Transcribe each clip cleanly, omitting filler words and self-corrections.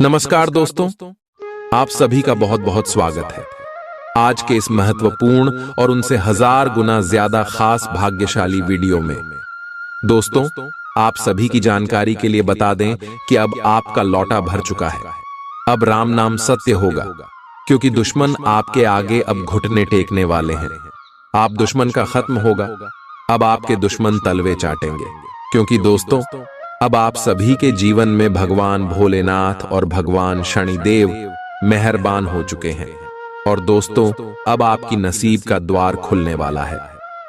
नमस्कार दोस्तों, आप सभी का बहुत बहुत स्वागत है। आज के इस महत्वपूर्ण और उनसे 1000 गुना ज्यादा खास भाग्यशाली वीडियो में दोस्तों, आप सभी की जानकारी के लिए बता दें कि अब आपका लौटा भर चुका है। अब राम नाम सत्य होगा, क्योंकि दुश्मन आपके आगे अब घुटने टेकने वाले हैं। आप दुश्मन का खत्म होगा, अब आपके दुश्मन तलवे चाटेंगे, क्योंकि दोस्तों अब आप सभी के जीवन में भगवान भोलेनाथ और भगवान शनिदेव मेहरबान हो चुके हैं। और दोस्तों अब आपकी नसीब का द्वार खुलने वाला है।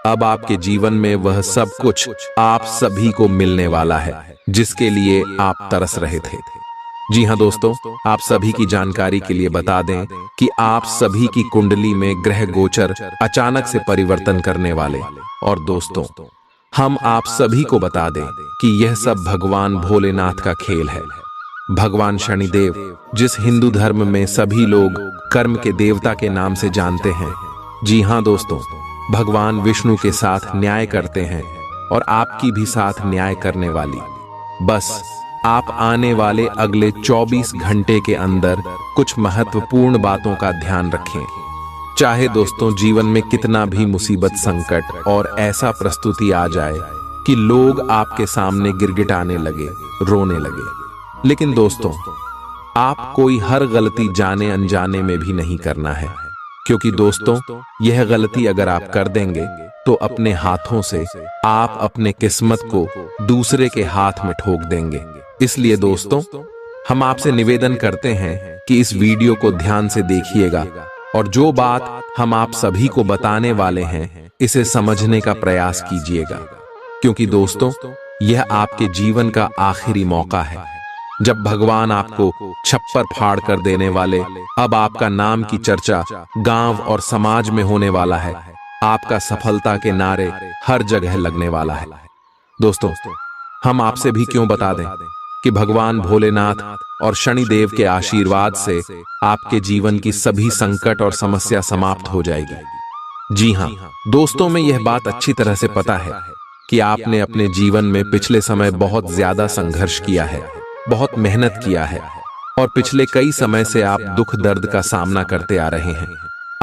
अब आपके जीवन में वह सब कुछ आप सभी को मिलने वाला है जिसके लिए आप तरस रहे थे। जी हां दोस्तों, आप सभी की जानकारी के लिए बता दें कि आप सभी की कुंडली में ग्रह गोचर अचानक से परिवर्तन करने वाले। और दोस्तों हम आप सभी को बता दें कि यह सब भगवान भोलेनाथ का खेल है। भगवान शनिदेव, जिस हिंदू धर्म में सभी लोग कर्म के देवता के नाम से जानते हैं, जी हां दोस्तों, भगवान विष्णु के साथ न्याय करते हैं और आपकी भी साथ न्याय करने वाली। बस आप आने वाले अगले 24 घंटे के अंदर कुछ महत्वपूर्ण बातों का ध्यान रखें। चाहे दोस्तों जीवन में कितना भी मुसीबत, संकट और ऐसा प्रस्तुति आ जाए कि लोग आपके सामने गिड़गिड़ाने लगे, रोने लगे, लेकिन दोस्तों आप कोई हर गलती जाने अनजाने में भी नहीं करना है। क्योंकि दोस्तों यह गलती अगर आप कर देंगे तो अपने हाथों से आप अपने किस्मत को दूसरे के हाथ में ठोक देंगे। इसलिए दोस्तों हम आपसे निवेदन करते हैं कि इस वीडियो को ध्यान से देखिएगा और जो बात हम आप सभी को बताने वाले हैं इसे समझने का प्रयास कीजिएगा। क्योंकि दोस्तों यह आपके जीवन का आखिरी मौका है जब भगवान आपको छप्पर फाड़ कर देने वाले। अब आपका नाम की चर्चा गांव और समाज में होने वाला है। आपका सफलता के नारे हर जगह लगने वाला है। दोस्तों हम आपसे भी क्यों बता दें कि भगवान भोलेनाथ और शनिदेव के आशीर्वाद से आपके जीवन की सभी संकट और समस्या समाप्त हो जाएगी। जी हां दोस्तों, में यह बात अच्छी तरह से पता है कि आपने अपने जीवन में पिछले समय बहुत ज्यादा संघर्ष किया है, बहुत मेहनत किया है और पिछले कई समय से आप दुख दर्द का सामना करते आ रहे हैं।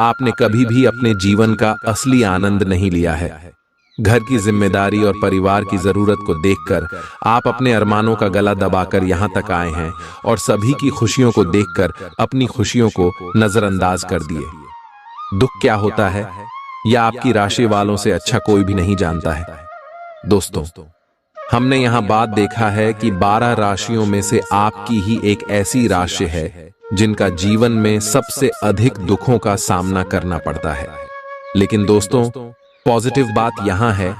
आपने कभी भी अपने जीवन का असली आनंद नहीं लिया है। घर की जिम्मेदारी और परिवार की जरूरत को देखकर आप अपने अरमानों का गला दबाकर यहां तक आए हैं और सभी की खुशियों को देखकर अपनी खुशियों को नजरअंदाज कर दिए। दुख क्या होता है यह आपकी राशि वालों से अच्छा कोई भी नहीं जानता है। दोस्तों हमने यहां बात देखा है कि 12 राशियों में से आपकी ही एक ऐसी राशि है जिनका जीवन में सबसे अधिक दुखों का सामना करना पड़ता है। लेकिन दोस्तों पॉजिटिव बात यहां है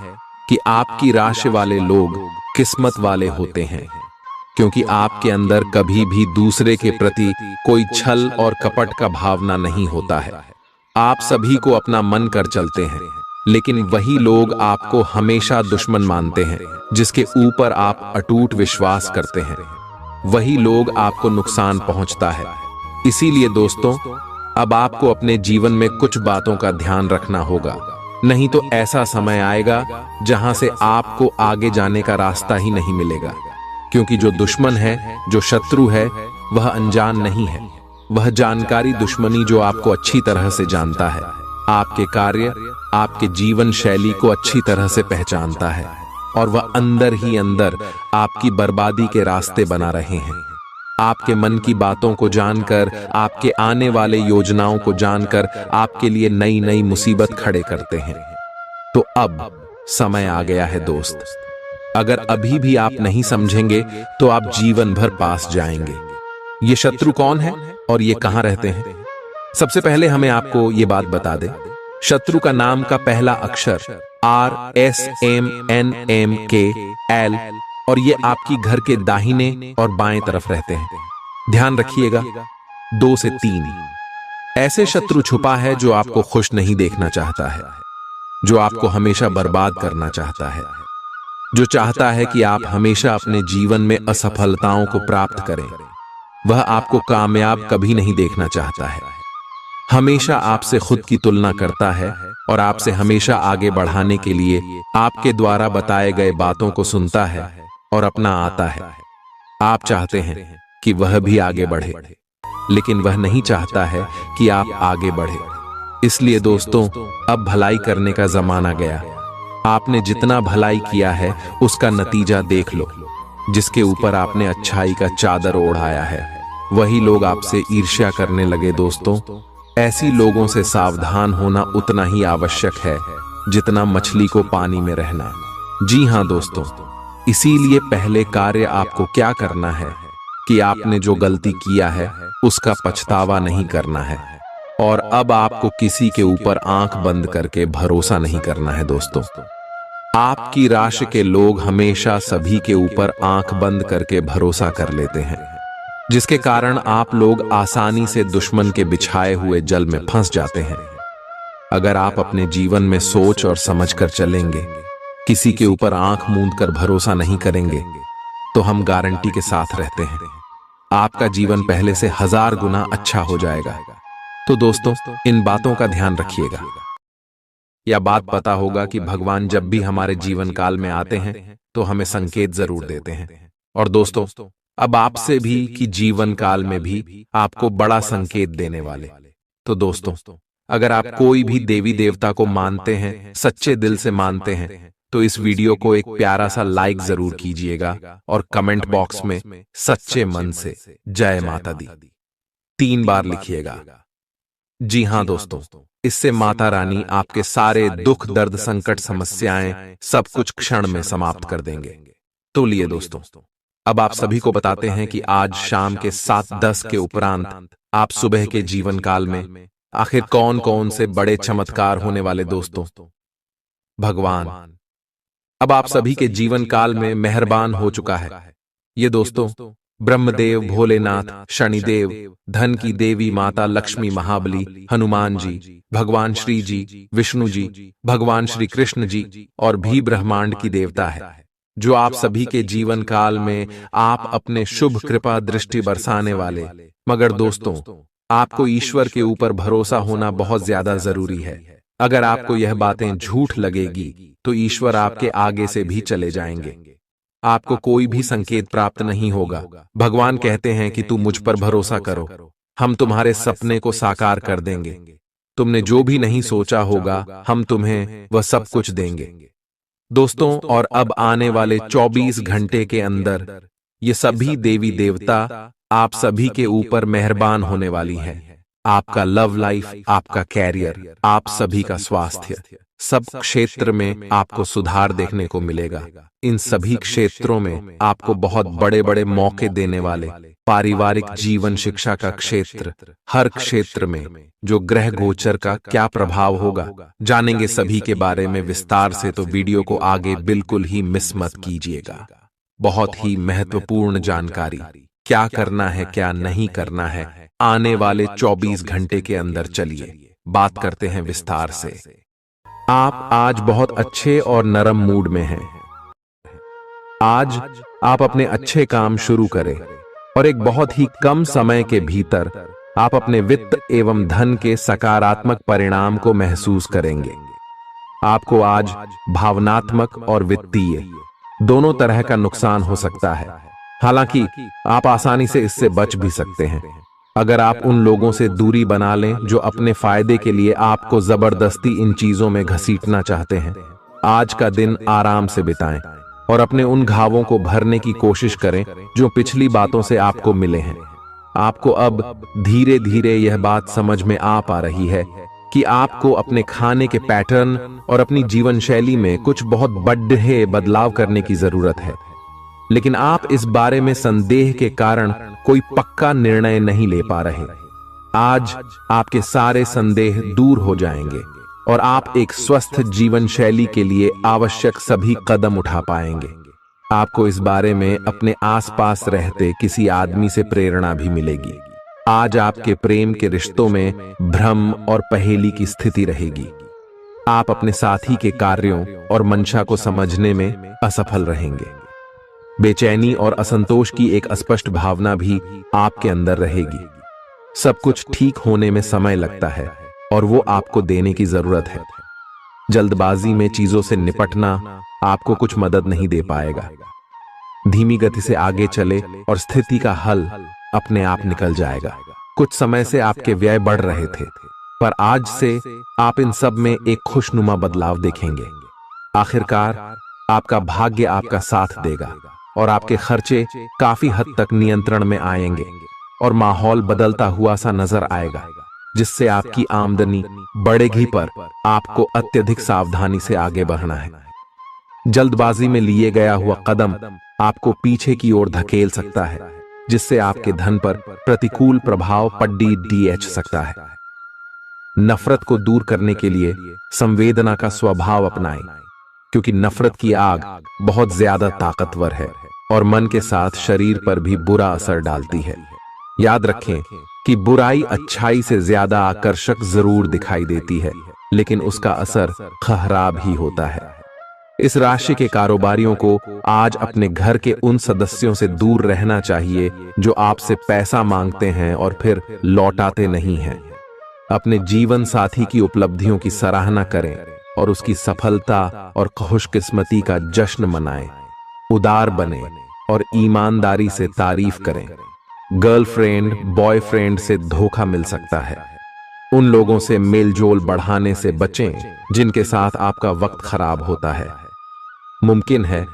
कि आपकी राशि वाले लोग किस्मत वाले होते हैं, क्योंकि आपके अंदर कभी भी दूसरे के प्रति कोई छल और कपट का भावना नहीं होता है। आप सभी को अपना मन कर चलते हैं, लेकिन वही लोग आपको हमेशा दुश्मन मानते हैं जिसके ऊपर आप अटूट विश्वास करते हैं। वही लोग आपको नुकसान पहुंचता है। इसीलिए दोस्तों अब आपको अपने जीवन में कुछ बातों का ध्यान रखना होगा, नहीं तो ऐसा समय आएगा जहां से आपको आगे जाने का रास्ता ही नहीं मिलेगा। क्योंकि जो दुश्मन है, जो शत्रु है, वह अनजान नहीं है। वह जानकारी दुश्मनी जो आपको अच्छी तरह से जानता है, आपके कार्य, आपके जीवन शैली को अच्छी तरह से पहचानता है और वह अंदर ही अंदर आपकी बर्बादी के रास्ते बना रहे हैं। आपके मन की बातों को जानकर, आपके आने वाले योजनाओं को जानकर आपके लिए नई नई मुसीबत खड़े करते हैं। तो अब समय आ गया है दोस्त, अगर अभी भी आप नहीं समझेंगे तो आप जीवन भर पास जाएंगे। ये शत्रु कौन है और ये कहां रहते हैं? सबसे पहले हमें आपको ये बात बता दें, शत्रु का नाम का पहला अक्षर RSMNMKL और ये आपकी घर के दाहिने और बाएं तरफ रहते हैं। ध्यान रखिएगा 2 से 3 ऐसे शत्रु छुपा है जो आपको खुश नहीं देखना चाहता है, जो आपको हमेशा बर्बाद करना चाहता है, जो चाहता है कि आप हमेशा अपने जीवन में असफलताओं को प्राप्त करें। वह आपको कामयाब कभी नहीं देखना चाहता है, हमेशा आपसे खुद की तुलना करता है और आपसे हमेशा आगे बढ़ाने के लिए आपके द्वारा बताए गए बातों को सुनता है और अपना आता है। आप चाहते हैं कि वह भी आगे बढ़े, लेकिन वह नहीं चाहता है कि आप आगे बढ़े। इसलिए दोस्तों, अब भलाई करने का जमाना गया। आपने जितना भलाई किया है उसका नतीजा देख लो। जिसके ऊपर आपने अच्छाई का चादर ओढ़ाया है वही लोग आपसे ईर्ष्या करने लगे। दोस्तों, ऐसी लोगों से सावधान होना उतना ही आवश्यक है जितना मछली को पानी में रहना। जी हां दोस्तों, इसीलिए पहले कार्य आपको क्या करना है कि आपने जो गलती किया है उसका पछतावा नहीं करना है, और अब आपको किसी के ऊपर आंख बंद करके भरोसा नहीं करना है। दोस्तों, आपकी राशि के लोग हमेशा सभी के ऊपर आंख बंद करके भरोसा कर लेते हैं, जिसके कारण आप लोग आसानी से दुश्मन के बिछाए हुए जल में फंस जाते हैं। अगर आप अपने जीवन में सोच और समझ कर चलेंगे, किसी के ऊपर आंख मूंद कर भरोसा नहीं करेंगे, तो हम गारंटी के साथ रहते हैं आपका जीवन पहले से 1000 गुना अच्छा हो जाएगा। तो दोस्तों, इन बातों का ध्यान रखिएगा। यह बात पता होगा कि भगवान जब भी हमारे जीवन काल में आते हैं तो हमें संकेत जरूर देते हैं। और दोस्तों, अब आपसे भी कि जीवन काल में भी आपको बड़ा संकेत देने वाले। तो दोस्तों, अगर आप कोई भी देवी देवता को मानते हैं, सच्चे दिल से मानते हैं, तो इस वीडियो को एक प्यारा सा लाइक जरूर कीजिएगा और कमेंट बॉक्स में सच्चे मन से जय माता दी 3 बार लिखिएगा। जी हां दोस्तों, इससे माता रानी आपके सारे दुख दर्द संकट समस्याएं सब कुछ क्षण में समाप्त कर देंगे। तो लिए दोस्तों, अब आप सभी को बताते हैं कि आज शाम के 7:10 के उपरांत आप सुबह के जीवन काल में आखिर कौन कौन से बड़े चमत्कार होने वाले। दोस्तों, भगवान अब आप सभी के जीवन काल में मेहरबान हो चुका है। ये दोस्तों, ब्रह्मदेव, भोलेनाथ, शनिदेव, धन की देवी माता लक्ष्मी, महाबली, हनुमान जी, भगवान श्री जी, विष्णु जी, भगवान श्री कृष्ण जी और भी ब्रह्मांड की देवता है, जो आप सभी के जीवन काल में आप अपने शुभ कृपा दृष्टि बरसाने वाले। मगर दोस्तों, आपको ईश्वर के ऊपर भरोसा होना बहुत ज्यादा जरूरी है। अगर आपको यह बातें झूठ लगेगी तो ईश्वर आपके आगे से भी चले जाएंगे, आपको कोई भी संकेत प्राप्त नहीं होगा। भगवान कहते हैं कि तू मुझ पर भरोसा करो, हम तुम्हारे सपने को साकार कर देंगे। तुमने जो भी नहीं सोचा होगा हम तुम्हें वह सब कुछ देंगे। दोस्तों, और अब आने वाले 24 घंटे के अंदर ये सभी देवी देवता आप सभी के ऊपर मेहरबान होने वाली है। आपका लव लाइफ, आपका कैरियर, आप सभी का स्वास्थ्य, सब क्षेत्र में आपको सुधार देखने को मिलेगा। इन सभी क्षेत्रों में आपको बहुत बड़े बड़े मौके देने वाले पारिवारिक जीवन, शिक्षा का क्षेत्र, हर क्षेत्र में जो ग्रह गोचर का क्या प्रभाव होगा जानेंगे सभी के बारे में विस्तार से। तो वीडियो को आगे बिल्कुल ही मिस मत कीजिएगा। बहुत ही महत्वपूर्ण जानकारी, क्या करना है क्या नहीं करना है, आने वाले 24 घंटे के अंदर चलिए बात करते हैं विस्तार से। आप आज बहुत अच्छे और नरम मूड में हैं। आज आप अपने अच्छे काम शुरू करें और एक बहुत ही कम समय के भीतर आप अपने वित्त एवं धन के सकारात्मक परिणाम को महसूस करेंगे। आपको आज भावनात्मक और वित्तीय दोनों तरह का नुकसान हो सकता है। हालांकि आप आसानी से इससे बच भी सकते हैं अगर आप उन लोगों से दूरी बना लें जो अपने फायदे के लिए आपको जबरदस्ती इन चीजों में घसीटना चाहते हैं। आज का दिन आराम से बिताएं और अपने उन घावों को भरने की कोशिश करें जो पिछली बातों से आपको मिले हैं। आपको अब धीरे धीरे यह बात समझ में आ पा रही है कि आपको अपने खाने के पैटर्न और अपनी जीवन शैली में कुछ बहुत बड़े बदलाव करने की जरूरत है, लेकिन आप इस बारे में संदेह के कारण कोई पक्का निर्णय नहीं ले पा रहे। आज आपके सारे संदेह दूर हो जाएंगे और आप एक स्वस्थ जीवन शैली के लिए आवश्यक सभी कदम उठा पाएंगे। आपको इस बारे में अपने आसपास रहते किसी आदमी से प्रेरणा भी मिलेगी। आज आपके प्रेम के रिश्तों में भ्रम और पहेली की स्थिति रहेगी। आप अपने साथी के कार्यों और मंशा को समझने में असफल रहेंगे। बेचैनी और असंतोष की एक अस्पष्ट भावना भी आपके अंदर रहेगी। सब कुछ ठीक होने में समय लगता है और वो आपको देने की जरूरत है। जल्दबाजी में चीजों से निपटना आपको कुछ मदद नहीं दे पाएगा। धीमी गति से आगे चले और स्थिति का हल अपने आप निकल जाएगा। कुछ समय से आपके व्यय बढ़ रहे थे, पर आज से आप इन सब में एक खुशनुमा बदलाव देखेंगे। आखिरकार आपका भाग्य आपका साथ देगा और आपके खर्चे काफी हद तक नियंत्रण में आएंगे और माहौल बदलता हुआ सा नजर आएगा, जिससे आपकी आमदनी बढ़ेगी, पर आपको अत्यधिक सावधानी से आगे बढ़ना है। जल्दबाजी में लिए गया हुआ कदम आपको पीछे की ओर धकेल सकता है, जिससे आपके धन पर प्रतिकूल प्रभाव पड़ सकता है। नफरत को दूर करने के लिए संवेदना का स्वभाव अपनाएं, क्योंकि नफरत की आग बहुत ज्यादा ताकतवर है और मन के साथ शरीर पर भी बुरा असर डालती है। याद रखें कि बुराई अच्छाई से ज्यादा आकर्षक जरूर दिखाई देती है, लेकिन उसका असर खराब ही होता है। इस राशि के कारोबारियों को आज अपने घर के उन सदस्यों से दूर रहना चाहिए जो आपसे पैसा मांगते हैं और फिर लौटाते नहीं हैं। अपने जीवन साथी की उपलब्धियों की सराहना करें और उसकी सफलता और खुशकिस्मती का जश्न मनाएं। उदार बने और ईमानदारी से तारीफ करें। गर्लफ्रेंड बॉयफ्रेंड से धोखा मिल सकता है। उन लोगों से मेलजोल बढ़ाने से बचें जिनके साथ आपका वक्त खराब होता है। मुमकिन है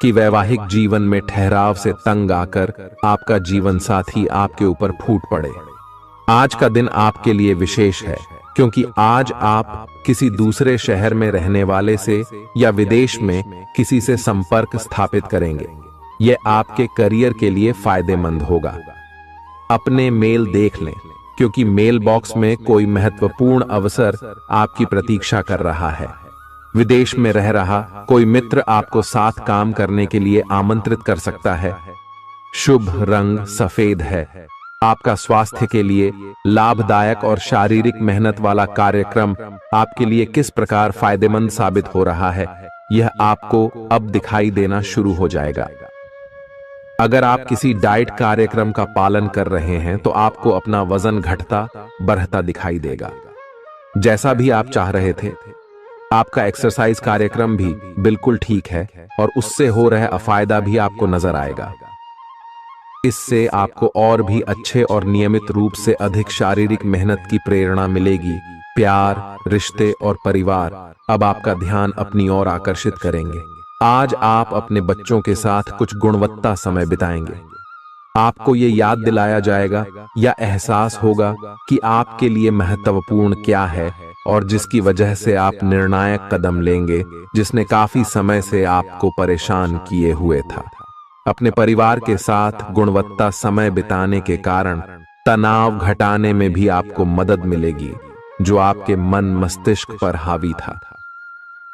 कि वैवाहिक जीवन में ठहराव से तंग आकर आपका जीवन साथी आपके ऊपर फूट पड़े। आज का दिन आपके लिए विशेष है, क्योंकि आज आप किसी दूसरे शहर में रहने वाले से या विदेश में किसी से संपर्क स्थापित करेंगे। यह आपके करियर के लिए फायदेमंद होगा। अपने मेल देख लें, क्योंकि मेल बॉक्स में कोई महत्वपूर्ण अवसर आपकी प्रतीक्षा कर रहा है। विदेश में रह रहा कोई मित्र आपको साथ काम करने के लिए आमंत्रित कर सकता है। शुभ रंग सफेद है। आपका स्वास्थ्य के लिए लाभदायक और शारीरिक मेहनत वाला कार्यक्रम आपके लिए किस प्रकार फायदेमंद साबित हो रहा है, यह आपको अब दिखाई देना शुरू हो जाएगा। अगर आप किसी डाइट कार्यक्रम का पालन कर रहे हैं तो आपको अपना वजन घटता बढ़ता दिखाई देगा। जैसा भी आप चाह रहे थे, आपका एक्सरसाइज कार्यक्रम भी बिल्कुल ठीक है और उससे हो रहा अफायदा भी आपको नजर आएगा। इससे आपको और भी अच्छे और नियमित रूप से अधिक शारीरिक मेहनत की प्रेरणा मिलेगी। प्यार, रिश्ते और परिवार अब आपका ध्यान अपनी ओर आकर्षित करेंगे। आज आप अपने बच्चों के साथ कुछ गुणवत्ता समय बिताएंगे। आपको ये याद दिलाया जाएगा या एहसास होगा कि आपके लिए महत्वपूर्ण क्या है और जिसकी वजह से आप निर्णायक कदम लेंगे, जिसने काफी समय से आपको परेशान किए हुए था। अपने परिवार के साथ गुणवत्ता समय बिताने के कारण तनाव घटाने में भी आपको मदद मिलेगी, जो आपके मन मस्तिष्क पर हावी था।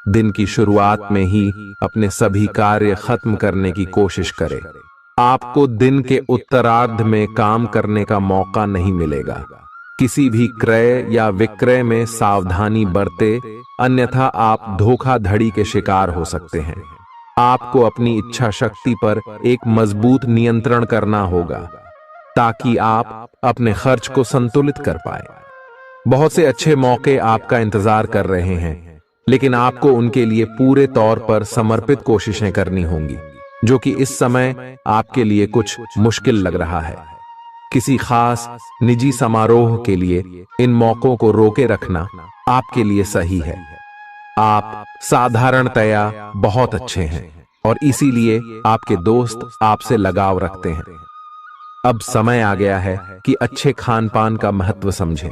दिन की शुरुआत में ही अपने सभी कार्य खत्म करने की कोशिश करें। आपको दिन के उत्तरार्ध में काम करने का मौका नहीं मिलेगा। किसी भी क्रय या विक्रय में सावधानी बरते, अन्यथा आप धोखाधड़ी के शिकार हो सकते हैं। आपको अपनी इच्छा शक्ति पर एक मजबूत नियंत्रण करना होगा ताकि आप अपने खर्च को संतुलित कर पाए। बहुत से अच्छे मौके आपका इंतजार कर रहे हैं, लेकिन आपको उनके लिए पूरे तौर पर समर्पित कोशिशें करनी होंगी, जो कि इस समय आपके लिए कुछ मुश्किल लग रहा है। किसी खास निजी समारोह के लिए इन मौकों को रोके रखना आपके लिए सही है। आप साधारणतया बहुत अच्छे हैं और इसीलिए आपके दोस्त आपसे लगाव रखते हैं। अब समय आ गया है कि अच्छे खान पान का महत्व समझें।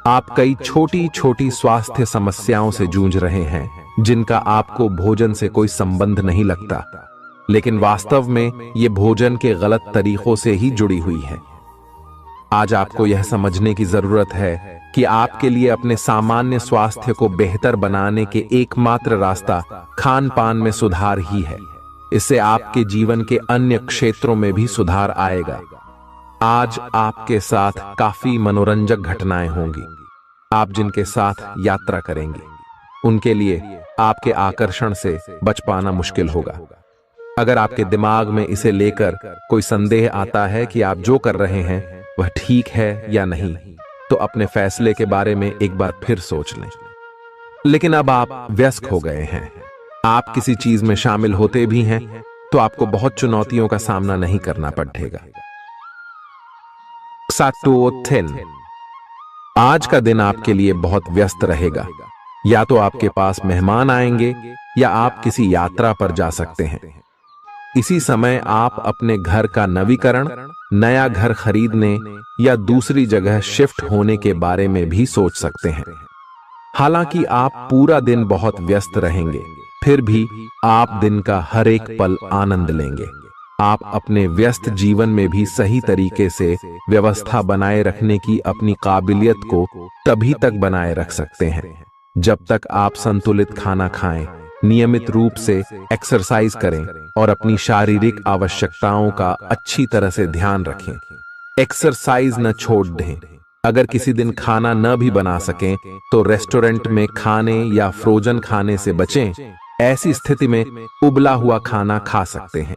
आप कई छोटी छोटी स्वास्थ्य समस्याओं से जूझ रहे हैं, जिनका आपको भोजन से कोई संबंध नहीं लगता, लेकिन वास्तव में ये भोजन के गलत तरीकों से ही जुड़ी हुई है। आज आपको यह समझने की जरूरत है कि आपके लिए अपने सामान्य स्वास्थ्य को बेहतर बनाने के एकमात्र रास्ता खान पान में सुधार ही है। इससे आपके जीवन के अन्य क्षेत्रों में भी सुधार आएगा। आज आपके साथ काफी मनोरंजक घटनाएं होंगी। आप जिनके साथ यात्रा करेंगे, उनके लिए आपके आकर्षण से बच पाना मुश्किल होगा। अगर आपके दिमाग में इसे लेकर कोई संदेह आता है कि आप जो कर रहे हैं वह ठीक है या नहीं, तो अपने फैसले के बारे में एक बार फिर सोच लें। लेकिन अब आप व्यस्त हो गए हैं। आप किसी चीज में शामिल होते भी हैं, तो आपको बहुत चुनौतियों का सामना नहीं करना पड़ेगा। Xatuothin, आज का दिन आपके लिए बहुत व्यस्त रहेगा। या तो आपके पास मेहमान आएंगे या आप किसी यात्रा पर जा सकते हैं। इसी समय आप अपने घर का नवीकरण, नया घर खरीदने या दूसरी जगह शिफ्ट होने के बारे में भी सोच सकते हैं। हालांकि आप पूरा दिन बहुत व्यस्त रहेंगे, फिर भी आप दिन का हर एक पल आनंद लेंगे। आप अपने व्यस्त जीवन में भी सही तरीके से व्यवस्था बनाए रखने की अपनी काबिलियत को तभी तक बनाए रख सकते हैं जब तक आप संतुलित खाना खाएं, नियमित रूप से एक्सरसाइज करें और अपनी शारीरिक आवश्यकताओं का अच्छी तरह से ध्यान रखें। एक्सरसाइज न छोड़ दें। अगर किसी दिन खाना न भी बना सकें तो रेस्टोरेंट में खाने या फ्रोजन खाने से बचें। ऐसी स्थिति में उबला हुआ खाना खा सकते हैं।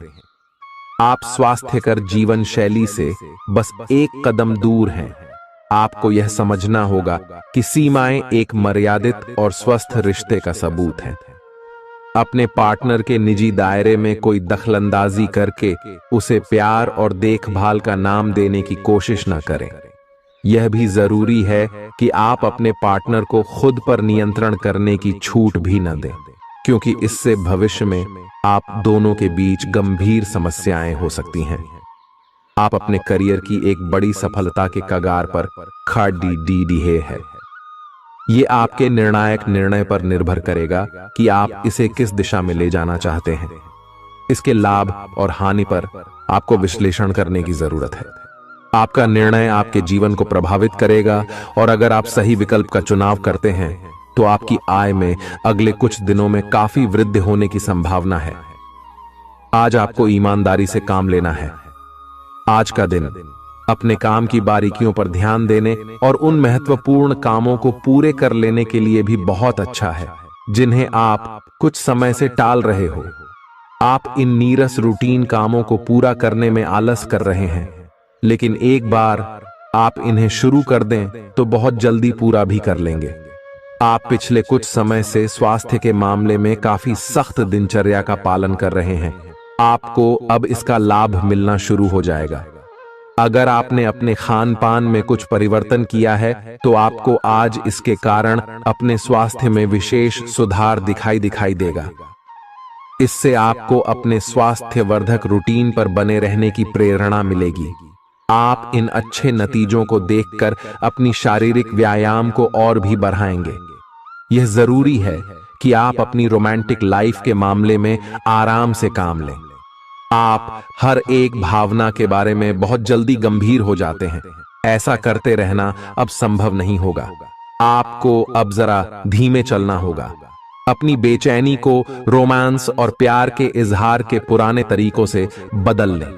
आप स्वास्थ्यकर जीवन शैली से बस एक कदम दूर हैं। आपको यह समझना होगा कि सीमाएं एक मर्यादित और स्वस्थ रिश्ते का सबूत हैं। अपने पार्टनर के निजी दायरे में कोई दखलंदाजी करके उसे प्यार और देखभाल का नाम देने की कोशिश न करें। यह भी जरूरी है कि आप अपने पार्टनर को खुद पर नियंत्रण करने की छूट भी न दें, क्योंकि इससे भविष्य में आप दोनों के बीच गंभीर समस्याएं हो सकती हैं। आप अपने करियर की एक बड़ी सफलता के कगार पर खड़ी है। ये आपके निर्णायक निर्णय पर निर्भर करेगा कि आप इसे किस दिशा में ले जाना चाहते हैं। इसके लाभ और हानि पर आपको विश्लेषण करने की जरूरत है। आपका निर्णय आपके जीवन को प्रभावित करेगा और अगर आप सही विकल्प का चुनाव करते हैं तो आपकी आय में अगले कुछ दिनों में काफी वृद्धि होने की संभावना है। आज आपको ईमानदारी से काम लेना है। आज का दिन अपने काम की बारीकियों पर ध्यान देने और उन महत्वपूर्ण कामों को पूरे कर लेने के लिए भी बहुत अच्छा है जिन्हें आप कुछ समय से टाल रहे हो। आप इन नीरस रूटीन कामों को पूरा करने में आलस कर रहे हैं, लेकिन एक बार आप इन्हें शुरू कर दें तो बहुत जल्दी पूरा भी कर लेंगे। आप पिछले कुछ समय से स्वास्थ्य के मामले में काफी सख्त दिनचर्या का पालन कर रहे हैं। आपको अब इसका लाभ मिलना शुरू हो जाएगा। अगर आपने अपने खान पान में कुछ परिवर्तन किया है तो आपको आज इसके कारण अपने स्वास्थ्य में विशेष सुधार दिखाई देगा। इससे आपको अपने स्वास्थ्यवर्धक रूटीन पर बने रहने की प्रेरणा मिलेगी। आप इन अच्छे नतीजों को देखकर अपनी शारीरिक व्यायाम को और भी बढ़ाएंगे। यह जरूरी है कि आप अपनी रोमांटिक लाइफ के मामले में आराम से काम लें। आप हर एक भावना के बारे में बहुत जल्दी गंभीर हो जाते हैं। ऐसा करते रहना अब संभव नहीं होगा। आपको अब जरा धीमे चलना होगा। अपनी बेचैनी को रोमांस और प्यार के इजहार के पुराने तरीकों से बदल लें।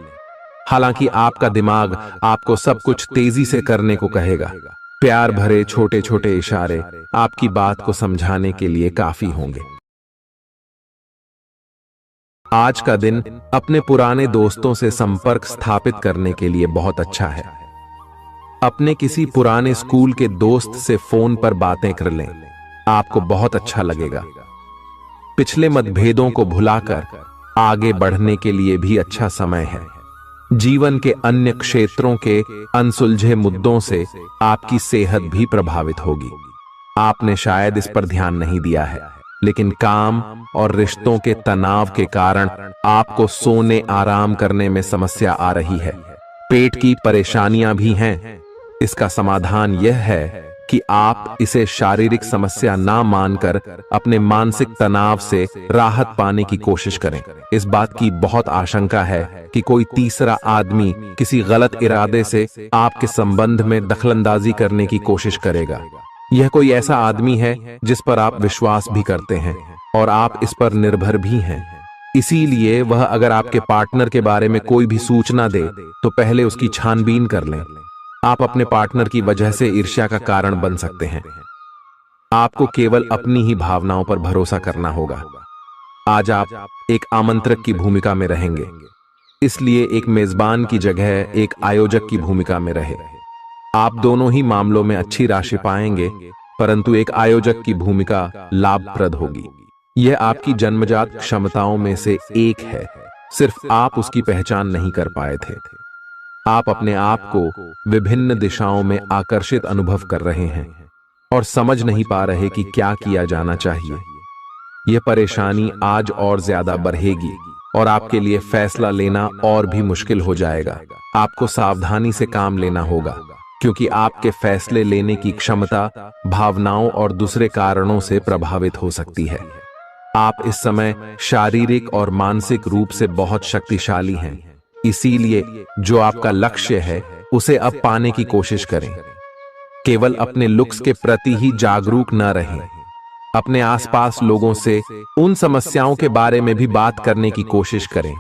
हालांकि आपका दिमाग आपको सब कुछ तेजी से करने को कहेगा। प्यार भरे छोटे छोटे इशारे आपकी बात को समझाने के लिए काफी होंगे। आज का दिन अपने पुराने दोस्तों से संपर्क स्थापित करने के लिए बहुत अच्छा है। अपने किसी पुराने स्कूल के दोस्त से फोन पर बातें कर लें, आपको बहुत अच्छा लगेगा। पिछले मतभेदों को भुलाकर आगे बढ़ने के लिए भी अच्छा समय है। जीवन के अन्य क्षेत्रों के अनसुलझे मुद्दों से आपकी सेहत भी प्रभावित होगी। आपने शायद इस पर ध्यान नहीं दिया है, लेकिन काम और रिश्तों के तनाव के कारण आपको सोने आराम करने में समस्या आ रही है। पेट की परेशानियां भी हैं। इसका समाधान यह है कि आप इसे शारीरिक समस्या ना मानकर अपने मानसिक तनाव से राहत पाने की कोशिश करें। इस बात की बहुत आशंका है कि कोई तीसरा आदमी किसी गलत इरादे से आपके संबंध में दखलंदाजी करने की कोशिश करेगा। यह कोई ऐसा आदमी है जिस पर आप विश्वास भी करते हैं और आप इस पर निर्भर भी हैं। इसीलिए वह अगर आपके पार्टनर के बारे में कोई भी सूचना दे तो पहले उसकी छानबीन कर लें। आप अपने पार्टनर की वजह से ईर्ष्या का कारण बन सकते हैं। आपको केवल अपनी ही भावनाओं पर भरोसा करना होगा। आज आप एक आमंत्रक की भूमिका में रहेंगे, इसलिए एक मेजबान की जगह एक आयोजक की भूमिका में रहे। आप दोनों ही मामलों में अच्छी राशि पाएंगे, परंतु एक आयोजक की भूमिका लाभप्रद होगी। यह आपकी जन्मजात क्षमताओं में से एक है। सिर्फ आप उसकी पहचान नहीं कर पाए थे। आप अपने आप को विभिन्न दिशाओं में आकर्षित अनुभव कर रहे हैं और समझ नहीं पा रहे कि क्या किया जाना चाहिए। यह परेशानी आज और ज्यादा बढ़ेगी और आपके लिए फैसला लेना और भी मुश्किल हो जाएगा। आपको सावधानी से काम लेना होगा, क्योंकि आपके फैसले लेने की क्षमता भावनाओं और दूसरे कारणों से प्रभावित हो सकती है। आप इस समय शारीरिक और मानसिक रूप से बहुत शक्तिशाली हैं, इसीलिए जो आपका लक्ष्य है उसे अब पाने की कोशिश करें। केवल अपने लुक्स के प्रति ही जागरूक न रहें, अपने आसपास लोगों से उन समस्याओं के बारे में भी बात करने की कोशिश करें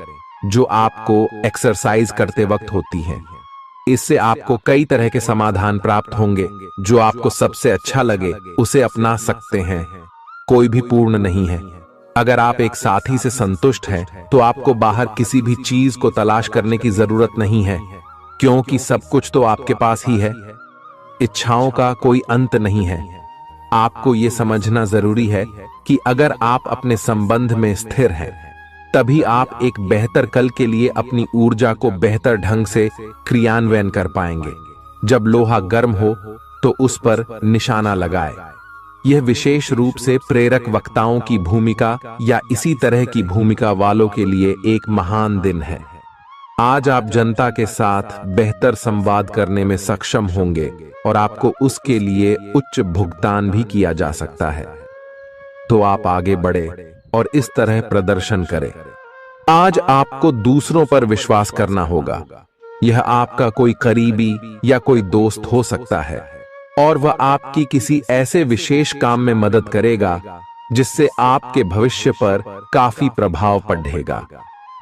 जो आपको एक्सरसाइज करते वक्त होती हैं। इससे आपको कई तरह के समाधान प्राप्त होंगे। जो आपको सबसे अच्छा लगे उसे अपना सकते हैं। कोई भी पूर्ण नहीं है। अगर आप एक साथी से संतुष्ट हैं तो आपको बाहर किसी भी चीज को तलाश करने की जरूरत नहीं है, क्योंकि सब कुछ तो आपके पास ही है। इच्छाओं का कोई अंत नहीं है। आपको यह समझना जरूरी है कि अगर आप अपने संबंध में स्थिर हैं, तभी आप एक बेहतर कल के लिए अपनी ऊर्जा को बेहतर ढंग से क्रियान्वयन कर पाएंगे। जब लोहा गर्म हो तो उस पर निशाना लगाए। यह विशेष रूप से प्रेरक वक्ताओं की भूमिका या इसी तरह की भूमिका वालों के लिए एक महान दिन है। आज आप जनता के साथ बेहतर संवाद करने में सक्षम होंगे और आपको उसके लिए उच्च भुगतान भी किया जा सकता है। तो आप आगे बढ़े और इस तरह प्रदर्शन करें। आज आपको दूसरों पर विश्वास करना होगा। यह आपका कोई करीबी या कोई दोस्त हो सकता है और वह आपकी किसी ऐसे विशेष काम में मदद करेगा जिससे आपके भविष्य पर काफी प्रभाव पड़ेगा।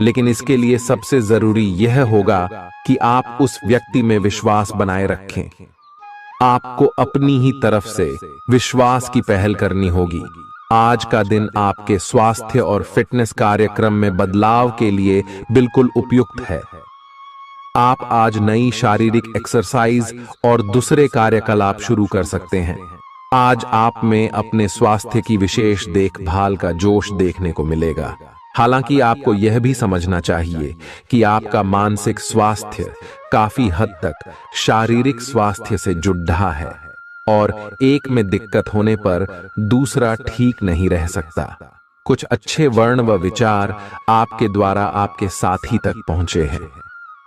लेकिन इसके लिए सबसे जरूरी यह होगा कि आप उस व्यक्ति में विश्वास बनाए रखें। आपको अपनी ही तरफ से विश्वास की पहल करनी होगी। आज का दिन आपके स्वास्थ्य और फिटनेस कार्यक्रम में बदलाव के लिए बिल्कुल उपयुक्त है। आप आज नई शारीरिक एक्सरसाइज और दूसरे कार्यकलाप शुरू कर सकते हैं। आज आप में अपने स्वास्थ्य की विशेष देखभाल का जोश देखने को मिलेगा। हालांकि आपको यह भी समझना चाहिए कि आपका मानसिक स्वास्थ्य काफी हद तक शारीरिक स्वास्थ्य से जुड़ा है और एक में दिक्कत होने पर दूसरा ठीक नहीं रह सकता। कुछ अच्छे वर्ण व विचार आपके द्वारा आपके साथी तक पहुंचे हैं।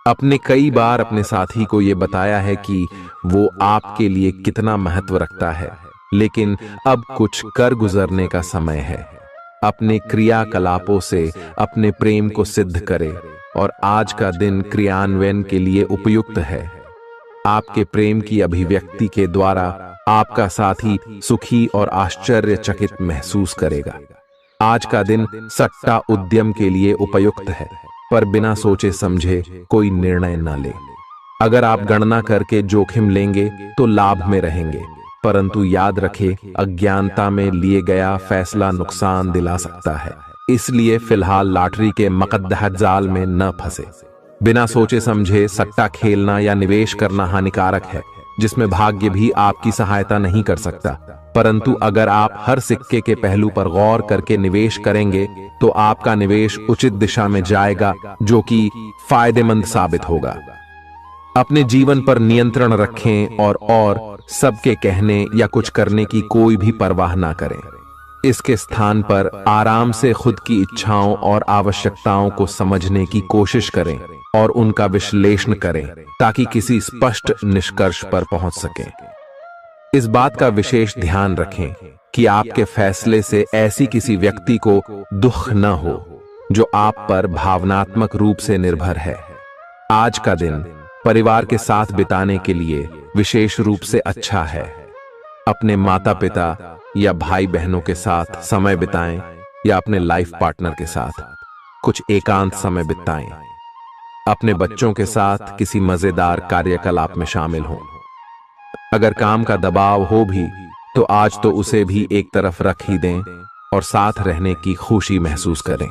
आपने कई बार अपने साथी को यह बताया है कि वो आपके लिए कितना महत्व रखता है, लेकिन अब कुछ कर गुजरने का समय है। अपने क्रियाकलापों से अपने प्रेम को सिद्ध करें और आज का दिन क्रियान्वयन के लिए उपयुक्त है। आपके प्रेम की अभिव्यक्ति के द्वारा आपका साथी सुखी और आश्चर्यचकित महसूस करेगा। आज का दिन सट्टा उद्यम के लिए उपयुक्त है, पर बिना सोचे समझे कोई निर्णय न ले। अगर आप गणना करके जोखिम लेंगे तो लाभ में रहेंगे, परंतु याद रखें, अज्ञानता में लिए गया फैसला नुकसान दिला सकता है। इसलिए फिलहाल लॉटरी के मकद्दह जाल में न फंसे। बिना सोचे समझे सट्टा खेलना या निवेश करना हानिकारक है, जिसमें भाग्य भी आपकी सहायता नहीं कर सकता। परंतु अगर आप हर सिक्के के पहलू पर गौर करके निवेश करेंगे तो आपका निवेश उचित दिशा में जाएगा, जो कि फायदेमंद साबित होगा। अपने जीवन पर नियंत्रण रखें और सबके कहने या कुछ करने की कोई भी परवाह ना करें। इसके स्थान पर आराम से खुद की इच्छाओं और आवश्यकताओं को समझने की कोशिश करें और उनका विश्लेषण करें, ताकि किसी स्पष्ट निष्कर्ष पर पहुंच सकें। इस बात का विशेष ध्यान रखें कि आपके फैसले से ऐसी किसी व्यक्ति को दुख न हो जो आप पर भावनात्मक रूप से निर्भर है। आज का दिन परिवार के साथ बिताने के लिए विशेष रूप से अच्छा है। अपने माता पिता या भाई बहनों के साथ समय बिताएं या अपने लाइफ पार्टनर के साथ कुछ एकांत समय बिताएं। अपने बच्चों के साथ किसी मजेदार कार्यकलाप में शामिल हों। अगर काम का दबाव हो भी तो आज तो उसे भी एक तरफ रख ही दें और साथ रहने की खुशी महसूस करें।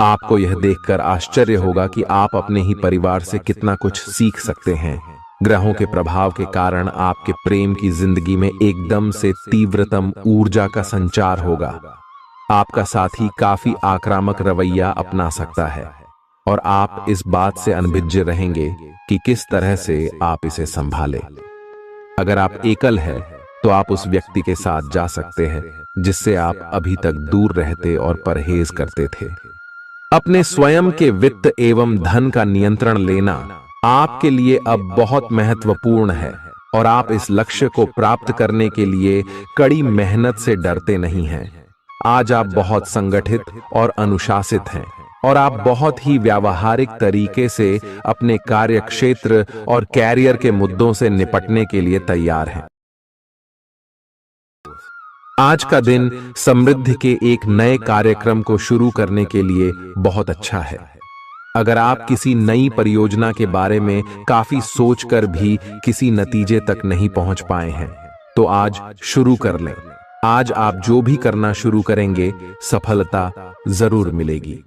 आपको यह देखकर आश्चर्य होगा कि आप अपने ही परिवार से कितना कुछ सीख सकते हैं। ग्रहों के प्रभाव के कारण आपके प्रेम की जिंदगी में एकदम से तीव्रतम ऊर्जा का संचार होगा। आपका साथी काफी आक्रामक रवैया अपना सकता है, और आप इस बात से अनभिज्ञ रहेंगे कि किस तरह से आप इसे संभालें। अगर आप एकल हैं, तो आप उस व्यक्ति के साथ जा सकते हैं जिससे आप अभी तक दूर रहते और परहेज करते थे। अपने स्वयं के वित्त एवं धन का नियंत्रण लेना आपके लिए अब बहुत महत्वपूर्ण है और आप इस लक्ष्य को प्राप्त करने के लिए कड़ी मेहनत से डरते नहीं हैं। आज आप बहुत संगठित और अनुशासित हैं और आप बहुत ही व्यावहारिक तरीके से अपने कार्यक्षेत्र और कैरियर के मुद्दों से निपटने के लिए तैयार हैं। आज का दिन समृद्धि के एक नए कार्यक्रम को शुरू करने के लिए बहुत अच्छा है। अगर आप किसी नई परियोजना के बारे में काफी सोचकर भी किसी नतीजे तक नहीं पहुंच पाए हैं, तो आज शुरू कर लें। आज आप जो भी करना शुरू करेंगे, सफलता जरूर मिलेगी।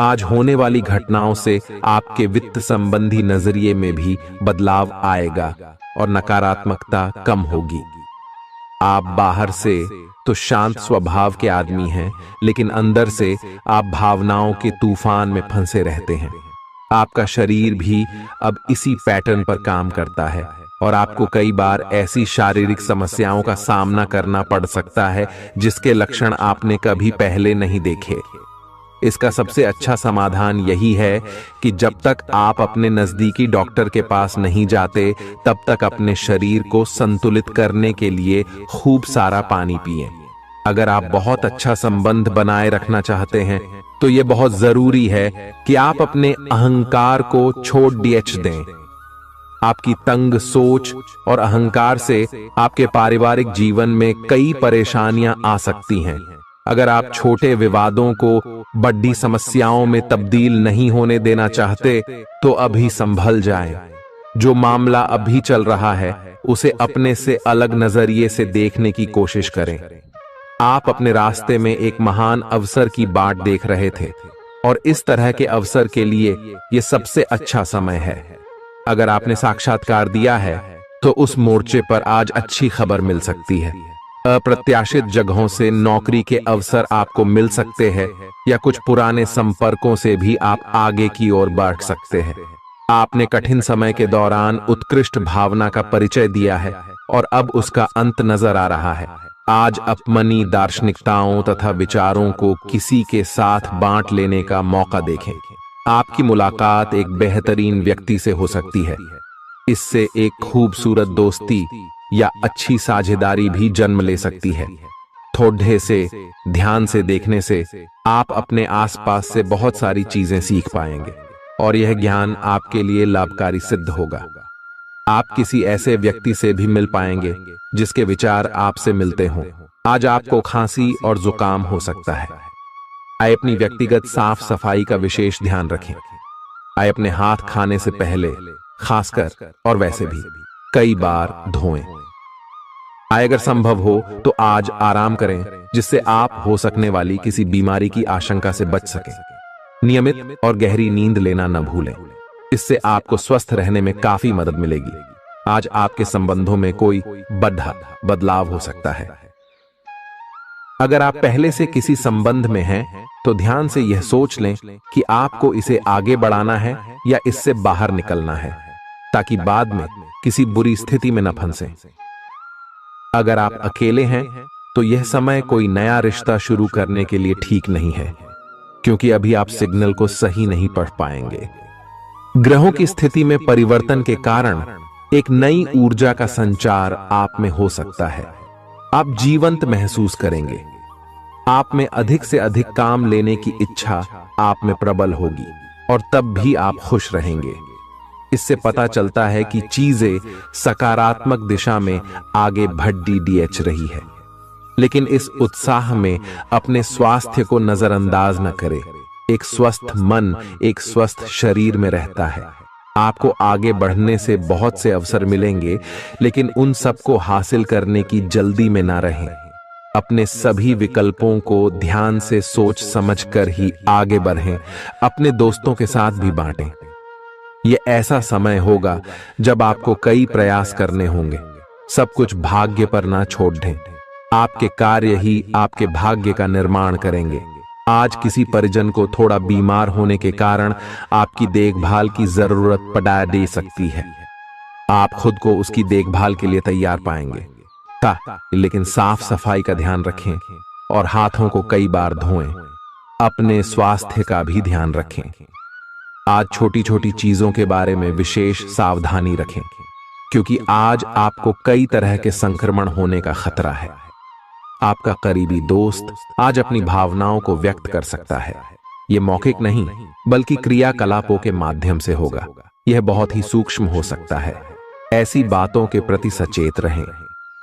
आज होने वाली घटनाओं से आपके वित्त संबंधी नजरिए में भी बदलाव आएगा और नकारात्मकता कम होगी। आप बाहर से तो शांत स्वभाव के आदमी हैं, लेकिन अंदर से आप भावनाओं के तूफान में फंसे रहते हैं। आपका शरीर भी अब इसी पैटर्न पर काम करता है और आपको कई बार ऐसी शारीरिक समस्याओं का सामना करना पड़ सकता है जिसके लक्षण आपने कभी पहले नहीं देखे। इसका सबसे अच्छा समाधान यही है कि जब तक आप अपने नजदीकी डॉक्टर के पास नहीं जाते, तब तक अपने शरीर को संतुलित करने के लिए खूब सारा पानी पिएं। अगर आप बहुत अच्छा संबंध बनाए रखना चाहते हैं, तो यह बहुत जरूरी है कि आप अपने अहंकार को छोड़ दें। आपकी तंग सोच और अहंकार से आपके पारिवारिक जीवन में कई परेशानियां आ सकती हैं। अगर आप छोटे विवादों को बड़ी समस्याओं में तब्दील नहीं होने देना चाहते, तो अभी संभल जाएं। जो मामला अभी चल रहा है, उसे अपने से अलग नजरिए से देखने की कोशिश करें। आप अपने रास्ते में एक महान अवसर की बाट देख रहे थे और इस तरह के अवसर के लिए यह सबसे अच्छा समय है। अगर आपने साक्षात्कार दिया है, तो उस मोर्चे पर आज अच्छी खबर मिल सकती है। अप्रत्याशित जगहों से नौकरी के अवसर आपको मिल सकते हैं या कुछ पुराने संपर्कों से भी आप आगे की ओर बढ़ सकते हैं। आपने कठिन समय के दौरान उत्कृष्ट भावना का परिचय दिया है और अब उसका अंत नजर आ रहा है। आज अपनी दार्शनिकताओं तथा विचारों को किसी के साथ बांट लेने का मौका देखें। आपकी मुलाकात एक बेहतरीन व्यक्ति से हो सकती है। इससे एक खूबसूरत दोस्ती या अच्छी साझेदारी भी जन्म ले सकती है। थोड़े से ध्यान से देखने से आप अपने आसपास से बहुत सारी चीजें सीख पाएंगे और यह ज्ञान आपके लिए लाभकारी सिद्ध होगा। आप किसी ऐसे व्यक्ति से भी मिल पाएंगे जिसके विचार आपसे मिलते हों। आज आपको खांसी और जुकाम हो सकता है। आइए अपनी व्यक्तिगत साफ सफाई का विशेष ध्यान रखें। आइए अपने हाथ खाने से पहले, खासकर और वैसे भी कई बार धोएं। आइए अगर संभव हो तो आज आराम करें, जिससे आप हो सकने वाली किसी बीमारी की आशंका से बच सकें। नियमित और गहरी नींद लेना न भूलें। इससे आपको स्वस्थ रहने में काफी मदद मिलेगी। आज आपके संबंधों में कोई बड़ा बदलाव हो सकता है। अगर आप पहले से किसी संबंध में हैं, तो ध्यान से यह सोच लें कि आपको इसे आगे बढ़ाना है या इससे बाहर निकलना है, ताकि बाद में किसी बुरी स्थिति में न फंसें। अगर आप अकेले हैं, तो यह समय कोई नया रिश्ता शुरू करने के लिए ठीक नहीं है, क्योंकि अभी आप सिग्नल को सही नहीं पढ़ पाएंगे। ग्रहों की स्थिति में परिवर्तन के कारण एक नई ऊर्जा का संचार आप में हो सकता है। आप जीवंत महसूस करेंगे। आप में अधिक से अधिक काम लेने की इच्छा आप में प्रबल होगी और तब भी आप खुश रहेंगे। इससे पता चलता है कि चीजें सकारात्मक दिशा में आगे बढ़ रही है। लेकिन इस उत्साह में अपने स्वास्थ्य को नजरअंदाज न करें। एक स्वस्थ मन एक स्वस्थ शरीर में रहता है। आपको आगे बढ़ने से बहुत से अवसर मिलेंगे, लेकिन उन सब को हासिल करने की जल्दी में ना रहें। अपने सभी विकल्पों को ध्यान से सोच समझकर ही आगे बढ़ें। अपने दोस्तों के साथ भी बांटें। यह ऐसा समय होगा जब आपको कई प्रयास करने होंगे। सब कुछ भाग्य पर ना छोड़ दें। आपके कार्य ही आपके भाग्य का निर्माण करेंगे। आज किसी परिजन को थोड़ा बीमार होने के कारण आपकी देखभाल की जरूरत पड़ा दे सकती है। आप खुद को उसकी देखभाल के लिए तैयार पाएंगे, लेकिन साफ सफाई का ध्यान रखें और हाथों को कई बार धोएं। अपने स्वास्थ्य का भी ध्यान रखें। आज छोटी छोटी चीजों के बारे में विशेष सावधानी रखें, क्योंकि आज आपको कई तरह के संक्रमण होने का खतरा है। आपका करीबी दोस्त आज अपनी भावनाओं को व्यक्त कर सकता है। यह मौखिक नहीं, बल्कि क्रियाकलापों के माध्यम से होगा। यह बहुत ही सूक्ष्म हो सकता है। ऐसी बातों के प्रति सचेत रहें।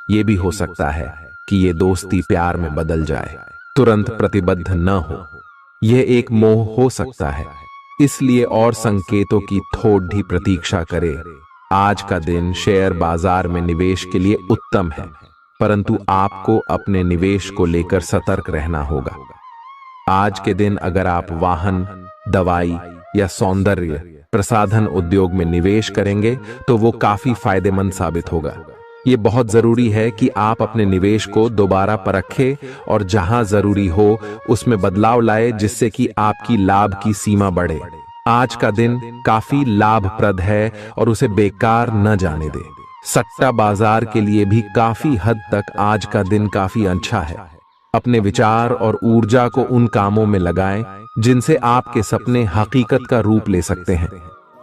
यह भी हो सकता है कि यह दोस्ती प्यार में बदल जाए। तुरंत प्रतिबद्ध न हो। यह एक मोह हो सकता है, इसलिए और संकेतों की थोड़ी प्रतीक्षा करें। आज का दिन शेयर बाजार में निवेश के लिए उत्तम है, परंतु आपको अपने निवेश को लेकर सतर्क रहना होगा। आज के दिन अगर आप वाहन, दवाई या सौंदर्य प्रसाधन उद्योग में निवेश करेंगे तो वो काफी फायदेमंद साबित होगा। ये बहुत जरूरी है कि आप अपने निवेश को दोबारा परखें और जहां जरूरी हो उसमें बदलाव लाए, जिससे कि आपकी लाभ की सीमा बढ़े। आज का दिन काफी लाभप्रद है और उसे बेकार न जाने दे। सट्टा बाजार के लिए भी काफी हद तक आज का दिन काफी अच्छा है। अपने विचार और ऊर्जा को उन कामों में लगाएं जिनसे आपके सपने हकीकत का रूप ले सकते हैं।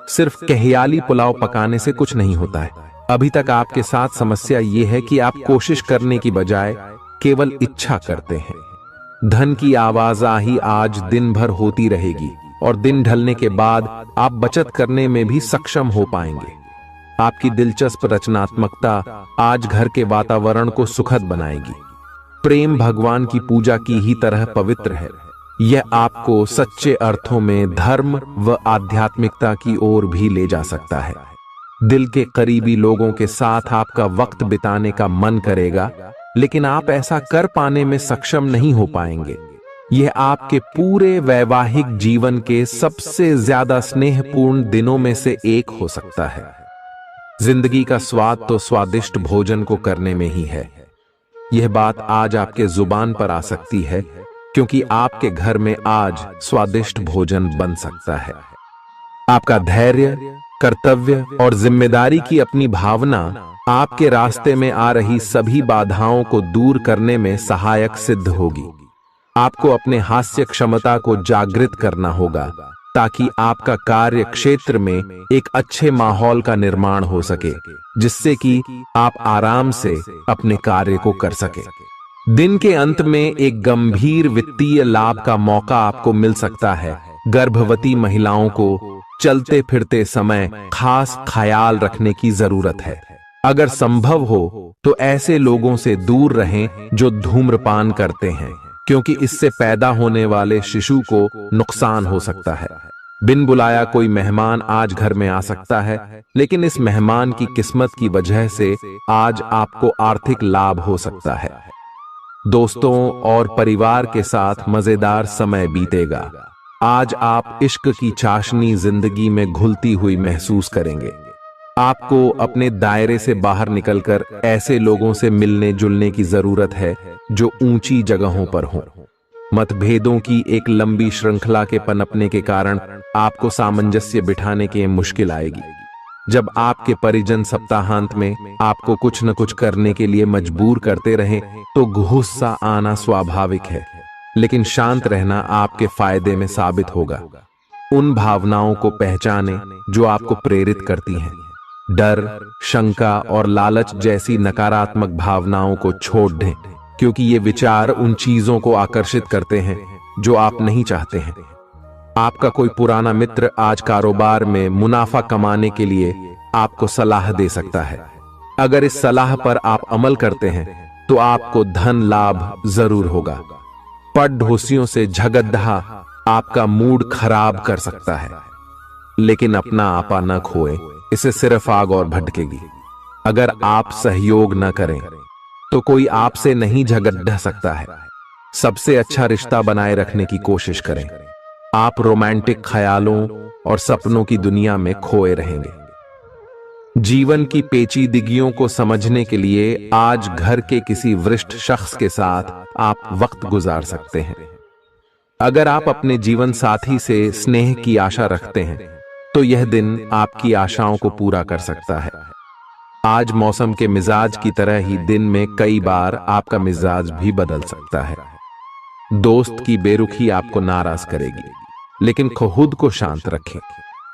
सिर्फ कहियाली पुलाव पकाने से कुछ नहीं होता है। अभी तक आपके साथ समस्या ये है कि आप कोशिश करने की बजाय केवल इच्छा करते हैं। धन की आवाजाही आज दिन भर होती रहेगी और दिन ढलने के बाद आप बचत करने में भी सक्षम हो पाएंगे। आपकी दिलचस्प रचनात्मकता आज घर के वातावरण को सुखद बनाएगी। प्रेम भगवान की पूजा की ही तरह पवित्र है। यह आपको सच्चे अर्थों में धर्म व आध्यात्मिकता की ओर भी ले जा सकता है। दिल के करीबी लोगों के साथ आपका वक्त बिताने का मन करेगा, लेकिन आप ऐसा कर पाने में सक्षम नहीं हो पाएंगे। यह आपके पूरे वैवाहिक जीवन के सबसे ज्यादा स्नेहपूर्ण दिनों में से एक हो सकता है। जिंदगी का स्वाद तो स्वादिष्ट भोजन को करने में ही है। यह बात आज आपके जुबान पर आ सकती है, क्योंकि आपके घर में आज स्वादिष्ट भोजन बन सकता है। आपका धैर्य, कर्तव्य और जिम्मेदारी की अपनी भावना आपके रास्ते में आ रही सभी बाधाओं को दूर करने में सहायक सिद्ध होगी। आपको अपने हास्य क्षमता को जागृत करना होगा, ताकि आपका कार्य क्षेत्र में एक अच्छे माहौल का निर्माण हो सके, जिससे कि आप आराम से अपने कार्य को कर सके। दिन के अंत में एक गंभीर वित्तीय लाभ का मौका आपको मिल सकता है। गर्भवती महिलाओं को चलते फिरते समय खास ख्याल रखने की जरूरत है। अगर संभव हो तो ऐसे लोगों से दूर रहें जो धूम्रपान करते हैं, क्योंकि इससे पैदा होने वाले शिशु को नुकसान हो सकता है। बिन बुलाया कोई मेहमान आज घर में आ सकता है, लेकिन इस मेहमान की किस्मत की वजह से आज आपको आर्थिक लाभ हो सकता है। दोस्तों और परिवार के साथ मजेदार समय बीतेगा। आज आप इश्क की चाशनी जिंदगी में घुलती हुई महसूस करेंगे। आपको अपने दायरे से बाहर निकलकर ऐसे लोगों से मिलने जुलने की जरूरत है जो ऊंची जगहों पर हों। मतभेदों की एक लंबी श्रृंखला के पनपने के कारण आपको सामंजस्य बिठाने की मुश्किल आएगी। जब आपके परिजन सप्ताहांत में आपको कुछ न कुछ करने के लिए मजबूर करते रहें तो गुस्सा आना स्वाभाविक है, लेकिन शांत रहना आपके फायदे में साबित होगा। उन भावनाओं को पहचानें जो आपको प्रेरित करती हैं। डर, शंका और लालच जैसी नकारात्मक भावनाओं को छोड़ दें, क्योंकि ये विचार उन चीजों को आकर्षित करते हैं जो आप नहीं चाहते हैं। आपका कोई पुराना मित्र आज कारोबार में मुनाफा कमाने के लिए आपको सलाह दे सकता है। अगर इस सलाह पर आप अमल करते हैं तो आपको धन लाभ जरूर होगा। पड़ोसियों से झगड़ा आपका मूड खराब कर सकता है, लेकिन अपना आपा न खोएं, इससे सिर्फ आग और भड़केगी। अगर आप सहयोग न करें तो कोई आपसे नहीं झगड़ सकता है। सबसे अच्छा रिश्ता बनाए रखने की कोशिश करें। आप रोमांटिक ख्यालों और सपनों की दुनिया में खोए रहेंगे। जीवन की पेचीदगियों को समझने के लिए आज घर के किसी वरिष्ठ शख्स के साथ आप वक्त गुजार सकते हैं। अगर आप अपने जीवन साथी से स्नेह की आशा रखते हैं तो यह दिन आपकी आशाओं को पूरा कर सकता है। आज मौसम के मिजाज की तरह ही दिन में कई बार आपका मिजाज भी बदल सकता है। दोस्त की बेरुखी आपको नाराज करेगी, लेकिन खुद को शांत रखें।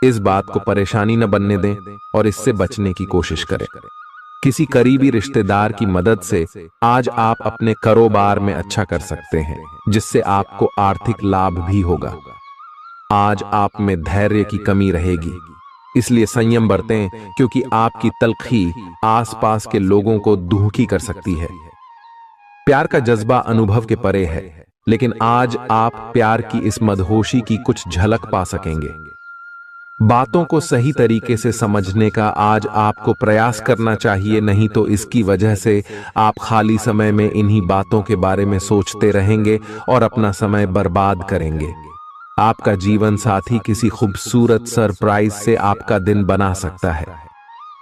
इस बात को परेशानी न बनने दें और इससे बचने की कोशिश करें। किसी करीबी रिश्तेदार की मदद से आज आप अपने कारोबार में अच्छा कर सकते हैं, जिससे आपको आर्थिक लाभ भी होगा। आज आप में धैर्य की कमी रहेगी, इसलिए संयम बरतें, क्योंकि आपकी तल्खी आसपास के लोगों को दुखी कर सकती है। प्यार का जज्बा अनुभव के परे है, लेकिन आज आप प्यार की इस मदहोशी की कुछ झलक पा सकेंगे। बातों को सही तरीके से समझने का आज आपको प्रयास करना चाहिए, नहीं तो इसकी वजह से आप खाली समय में इन्हीं बातों के बारे में सोचते रहेंगे और अपना समय बर्बाद करेंगे। आपका जीवन साथी किसी खूबसूरत सरप्राइज से आपका दिन बना सकता है।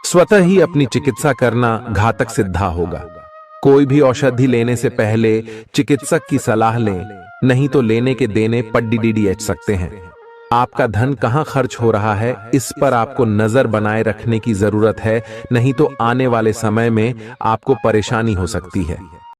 स्वतः ही अपनी चिकित्सा करना घातक सिद्ध होगा। कोई भी औषधि लेने से पहले चिकित्सक की सलाह लें, नहीं तो लेने के देने पड्डीडीएच सकते हैं। आपका धन कहां खर्च हो रहा है, इस पर आपको नजर बनाए रखने की जरूरत है, नहीं तो आने वाले समय में आपको परेशानी हो सकती है।